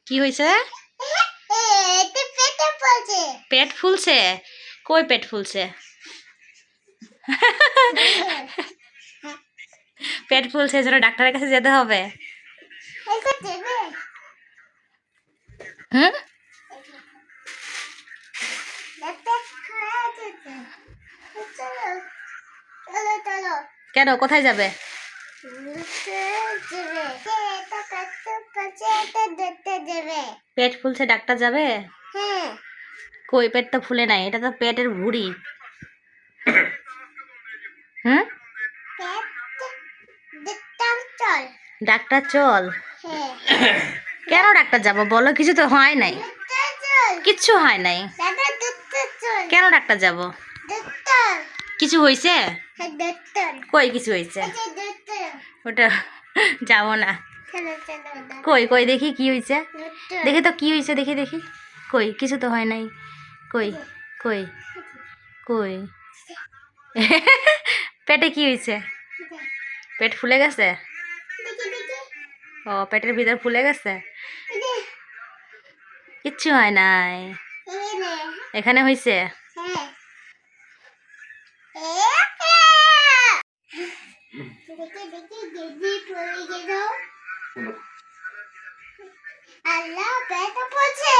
কি হয়েছে? পেট ফুলছে? কই পেট ফুলছে? পেট ফুলছে, এজন্য ডাক্তারের কাছে যেতে হবে। হুম, কেন কোথায় যাবে? পেট ফুলছে, ডাক্তার যাবে? কই পেট তো ফুলে নাই, এটা তো পেটের ভুঁড়ি। হুম, ডাক্তার চল। কেন ডাক্তার যাব বলো? কিছু তো হয় নাই, কিচ্ছু হয় নাই, কেন ডাক্তার যাব? কিছু হয়েছে? কই কিছু হয়েছে? ওটা যাবো না। কই কই দেখি কি হয়েছে, দেখি তো কি হয়েছে, দেখি দেখি। কই কিছু তো হয় নাই, কই কই কই। পেটে কি হয়েছে? পেট ফুলে গেছে? ও, পেটের ভিতর ফুলে গেছে? কিচ্ছু হয় নাই, এখানে হয়েছে। আল্লাহ পেট পড়ছে,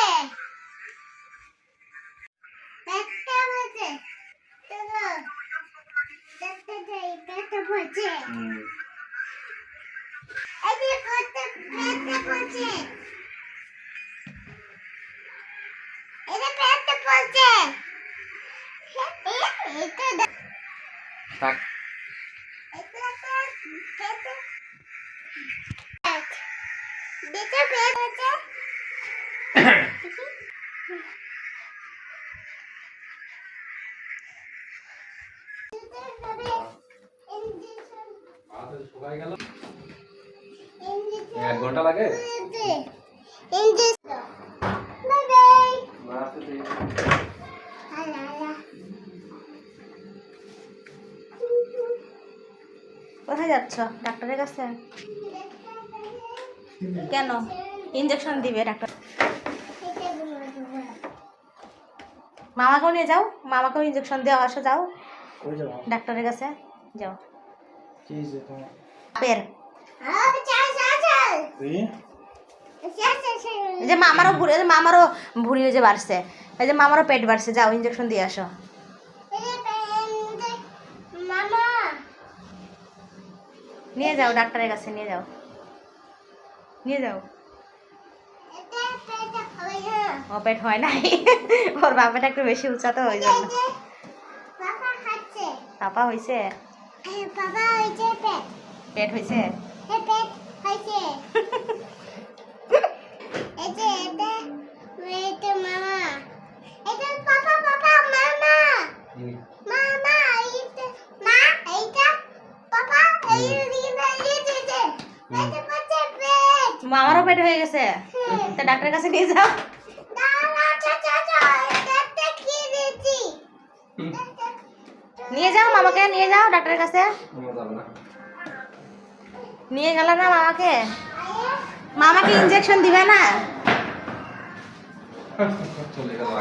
পেটটা পড়ছে, চলো দেখতে যাই পেট পড়ছে। এই যে পেটটা পড়ছে, এটা পেটটা পড়ছে, এটা থাক, এটা পেট দেখতে পেট পড়ছে। এক ঘন্টা লাগে। কোথায় যাচ্ছ? ডাক্তারের কাছে? কেন? ইঞ্জেকশন দিবে ডাক্তার। মামাকেও নিয়ে যাও, মামাকেও ইঞ্জেকশন দেওয়া আসো, যাও ডাক্তারের কাছে যাও। পের এই যে মামারও ভুঁড়ি যে বাড়ছে, এই যে মামারও পেট বাড়ছে, যাও ইঞ্জেকশন দিয়ে আসো। নিয়ে যাও ডাক্তারের কাছে, নিয়ে যাও, নিয়ে যাও। ও পেট হয় নাই, ওর বাবাটা একটু বেশি উঁচা তো ওই জন্য। পাপা হয়েছে? পেট হয়েছে? মামারও পেট হয়ে গেছে, তা ডাক্তারের কাছে নিয়ে যাও। নিয়ে যাও মামাকে, নিয়ে যাও ডাক্তারের কাছে। নিয়ে গেল না মামাকে? মামাকে ইঞ্জেকশন দিবে না? চলে গেল।